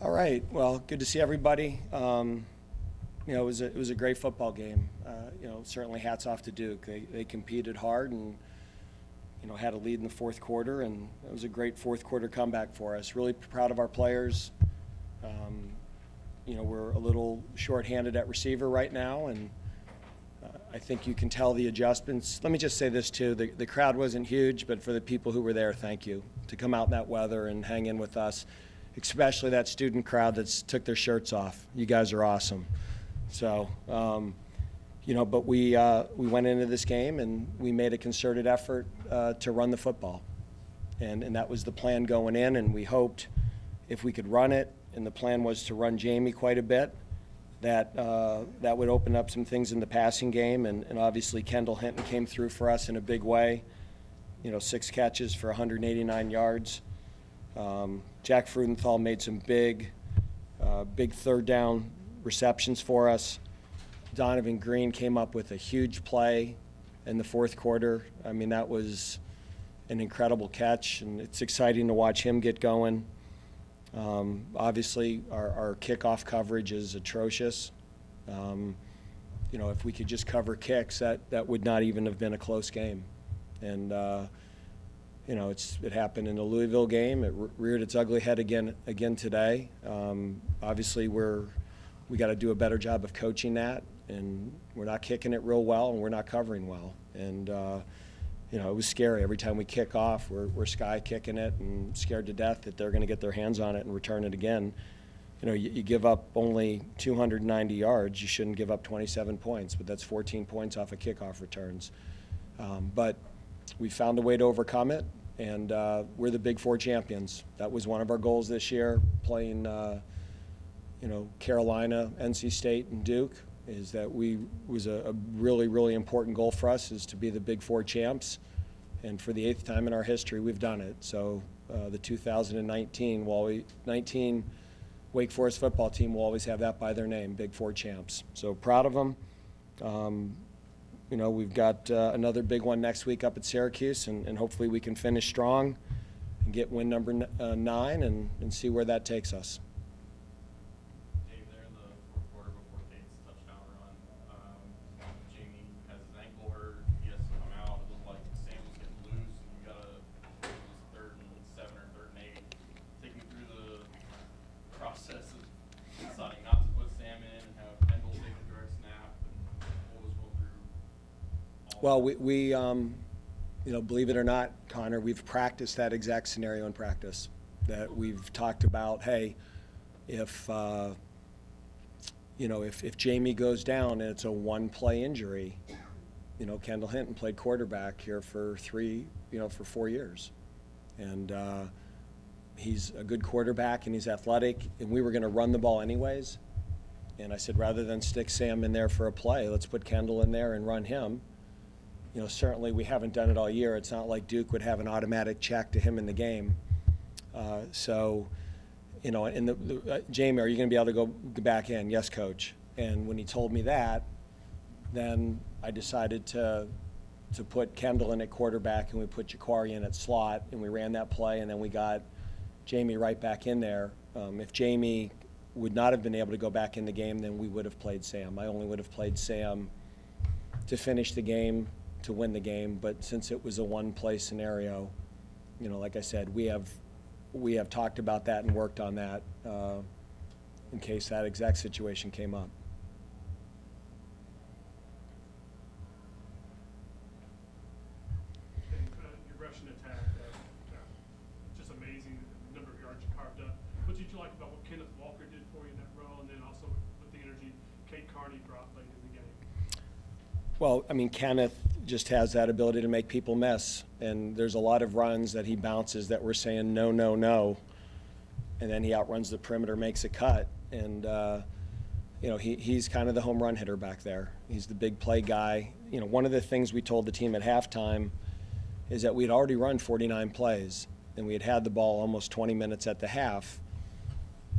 All right. Well, good to see everybody. It was a great football game. Certainly hats off to Duke. They competed hard and had a lead in the fourth quarter, and it was a great fourth quarter comeback for us. Really proud of our players. We're a little shorthanded at receiver right now, and I think you can tell the adjustments. Let me just say this too: the crowd wasn't huge, but for the people who were there, thank you to come out in that weather and hang in with us. Especially that student crowd that's took their shirts off. You guys are awesome. So, but we went into this game and we made a concerted effort to run the football. And that was the plan going in, and we hoped if we could run it, and the plan was to run Jamie quite a bit, that would open up some things in the passing game. And obviously Kendall Hinton came through for us in a big way. 6 catches for 189 yards. Jack Frudenthal made some big third down receptions for us. Donovan Green came up with a huge play in the fourth quarter. I mean, that was an incredible catch, and it's exciting to watch him get going. Obviously, our kickoff coverage is atrocious. If we could just cover kicks, that would not even have been a close game. And it happened in the Louisville game. It reared its ugly head again today. Obviously, we got to do a better job of coaching that, and we're not kicking it real well, and we're not covering well. And it was scary. Every time we kick off, we're sky kicking it and scared to death that they're going to get their hands on it and return it again. You give up only 290 yards. You shouldn't give up 27 points, but that's 14 points off of kickoff returns. But we found a way to overcome it, and we're the Big Four champions. That was one of our goals this year, playing Carolina, NC State, and Duke, is that was a really, really important goal for us, is to be the Big Four champs. And for the 8th time in our history, we've done it. So the 2019 Wake Forest football team will always have that by their name, Big Four champs. So proud of them. We've got another big one next week up at Syracuse, and hopefully we can finish strong and get win number 9 and see where that takes us. Dave, there in the fourth quarter before Kate's touchdown run, Jamie has his ankle hurt. He has to come out. It looked like Sam was getting loose, and you got it was 3rd and 7 or 3rd and 8. Take me through the process of deciding not to put Sam in and have Kendall take a direct snap, and what was going through. Well, we believe it or not, Connor, we've practiced that exact scenario in practice. That we've talked about, hey, if Jamie goes down and it's a one-play injury, Kendall Hinton played quarterback here for 4 years, and he's a good quarterback and he's athletic, and we were going to run the ball anyways. And I said, rather than stick Sam in there for a play, let's put Kendall in there and run him. Certainly we haven't done it all year. It's not like Duke would have an automatic check to him in the game. Jamie, are you going to be able to go back in? Yes, coach. And when he told me that, then I decided to put Kendall in at quarterback, and we put Ja'Quari in at slot, and we ran that play, and then we got Jamie right back in there. If Jamie would not have been able to go back in the game, then we would have played Sam. I only would have played Sam to finish the game, to win the game, but since it was a one-play scenario, like I said, we have talked about that and worked on that in case that exact situation came up. Your rushing attack, just amazing, the number of yards you carved up. What did you like about what Kenneth Walker did for you in that role, and then also with the energy Kate Carney brought late in the game? Well, I mean, Kenneth just has that ability to make people miss, and there's a lot of runs that he bounces that we're saying no, no, no, and then he outruns the perimeter, makes a cut, and he's kind of the home run hitter back there. He's the big play guy. One of the things we told the team at halftime is that we'd already run 49 plays, and we had the ball almost 20 minutes at the half.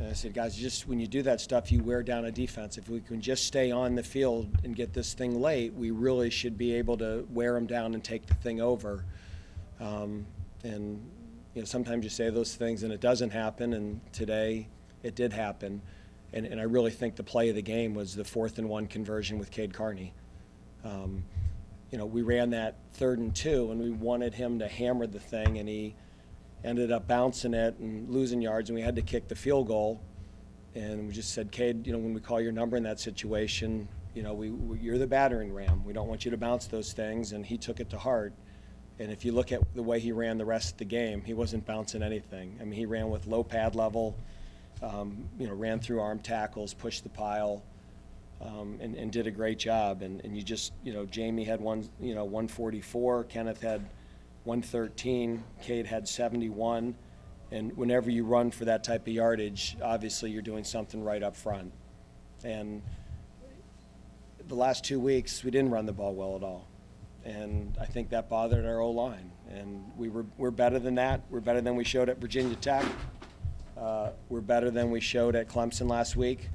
And I said, guys, just when you do that stuff, you wear down a defense. If we can just stay on the field and get this thing late, we really should be able to wear them down and take the thing over. And sometimes you say those things and it doesn't happen. And today, it did happen. And I really think the play of the game was the 4th and 1 conversion with Cade Carney. We ran that 3rd and 2, and we wanted him to hammer the thing, and he ended up bouncing it and losing yards, and we had to kick the field goal. And we just said, Cade, when we call your number in that situation, you're the battering ram. We don't want you to bounce those things, and he took it to heart. And if you look at the way he ran the rest of the game, he wasn't bouncing anything. I mean, he ran with low pad level, ran through arm tackles, pushed the pile, and did a great job. And you just, Jamie had 144, Kenneth had 113, Cade had 71. And whenever you run for that type of yardage, obviously you're doing something right up front. And the last 2 weeks, we didn't run the ball well at all. And I think that bothered our O-line. And we're better than that. We're better than we showed at Virginia Tech. We're better than we showed at Clemson last week.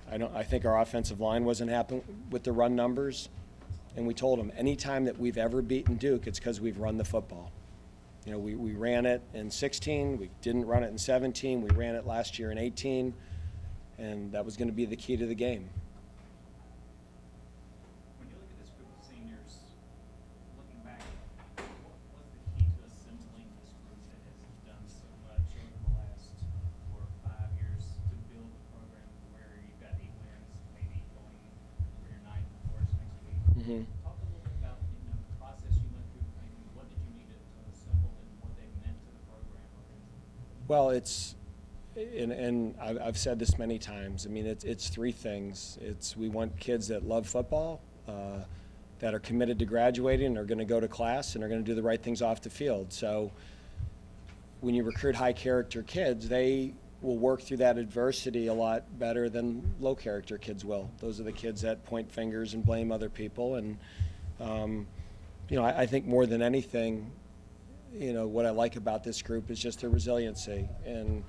I think our offensive line wasn't happy with the run numbers. And we told them, anytime that we've ever beaten Duke, it's because we've run the football. We ran it in 16. We didn't run it in 17. We ran it last year in 18. And that was going to be the key to the game. When you look at this group of seniors, looking back, what was the key to assembling this group that has done so much over the last 4 or 5 years to build the program to where you've got 8 wins, maybe going for your 9th, of course, next week? Mm-hmm. Talk a little bit about the process you went through, maybe what did you need to assemble and what they meant to the program. Well, and I've said this many times. I mean, it's 3 things. We want kids that love football, that are committed to graduating, and are going to go to class, and are going to do the right things off the field. So when you recruit high-character kids, they will work through that adversity a lot better than low-character kids will. Those are the kids that point fingers and blame other people. And, I think more than anything, what I like about this group is just their resiliency. And,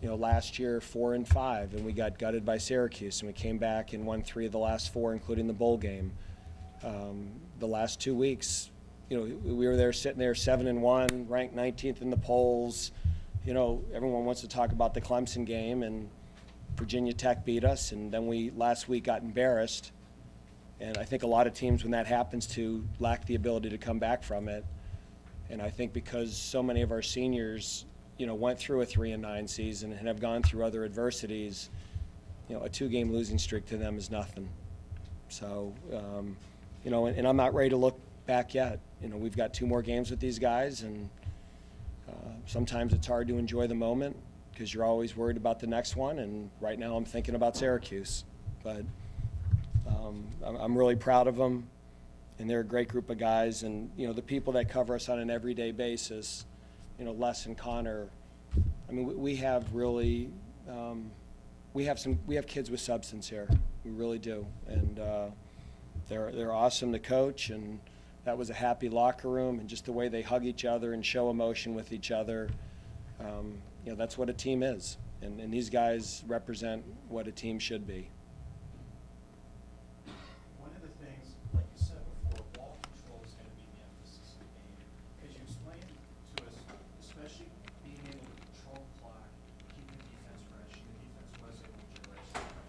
last year 4-5, and we got gutted by Syracuse, and we came back and won 3 of the last 4, including the bowl game. The last 2 weeks, we were there sitting there 7-1, ranked 19th in the polls. Everyone wants to talk about the Clemson game, and Virginia Tech beat us, and then we last week got embarrassed. And I think a lot of teams, when that happens to, lack the ability to come back from it. And I think because so many of our seniors, went through a 3-9 season and have gone through other adversities, a 2-game losing streak to them is nothing. So, and I'm not ready to look back yet. We've got 2 more games with these guys, and sometimes it's hard to enjoy the moment because you're always worried about the next one. And right now I'm thinking about Syracuse. But I'm really proud of them, and they're a great group of guys. And, the people that cover us on an everyday basis, Les and Connor, I mean, we have really, we have kids with substance here. We really do. And they're awesome to coach, and that was a happy locker room, and just the way they hug each other and show emotion with each other. That's what a team is. And these guys represent what a team should be. One of the things, like you said before, ball control is going to be the emphasis of the game. Could you explain to us, especially being able to control the clock, keep the defense fresh, and the defense was able to generate some pressure?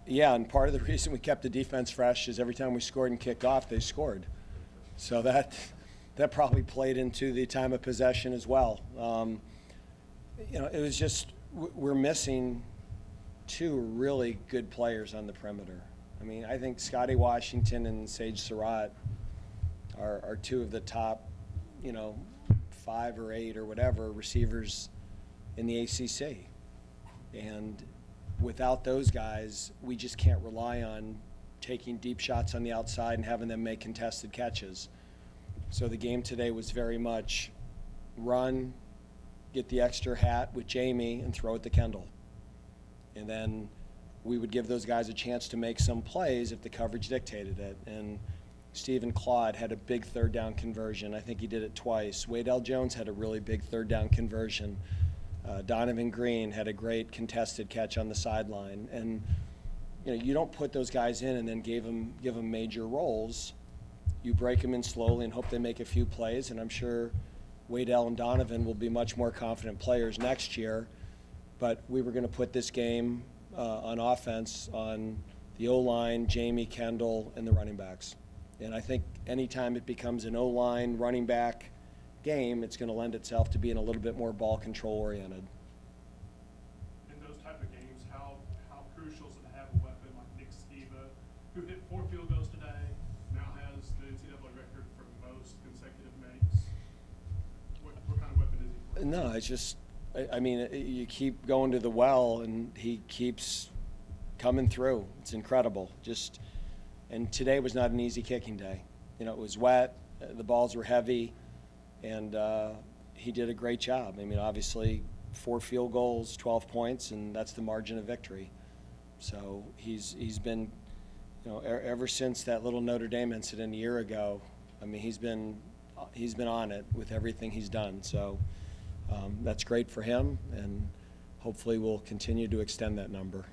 Yeah, and part of the reason we kept the defense fresh is every time we scored and kicked off, they scored. So that probably played into the time of possession as well. It was just we're missing 2 really good players on the perimeter. I mean, I think Scotty Washington and Sage Surratt are 2 of the top, 5 or 8 or whatever receivers in the ACC. And without those guys, we just can't rely on taking deep shots on the outside and having them make contested catches. So the game today was very much run, get the extra hat with Jamie, and throw it to Kendall. And then we would give those guys a chance to make some plays if the coverage dictated it. And Stephen Claude had a big 3rd down conversion. I think he did it twice. Waydell Jones had a really big 3rd down conversion. Donovan Green had a great contested catch on the sideline. And you don't put those guys in and then give them major roles. You break them in slowly and hope they make a few plays. And I'm sure Waydell and Donovan will be much more confident players next year. but we were going to put this game on offense on the O-line, Jamie, Kendall, and the running backs. And I think anytime it becomes an O-line running back game, it's going to lend itself to being a little bit more ball control oriented. In those type of games, how crucial is it to have a weapon like Nick Skiba, who hit 4 field goals today, now has the NCAA record for most consecutive makes? What kind of weapon is he for? No, it's just, I mean, you keep going to the well, and he keeps coming through. It's incredible. Just, and today was not an easy kicking day. You know, it was wet, the balls were heavy, and he did a great job. I mean, obviously, 4 field goals, 12 points, and that's the margin of victory. So he's been, you know, ever since that little Notre Dame incident a year ago, I mean, he's been on it with everything he's done. So that's great for him, and hopefully we'll continue to extend that number.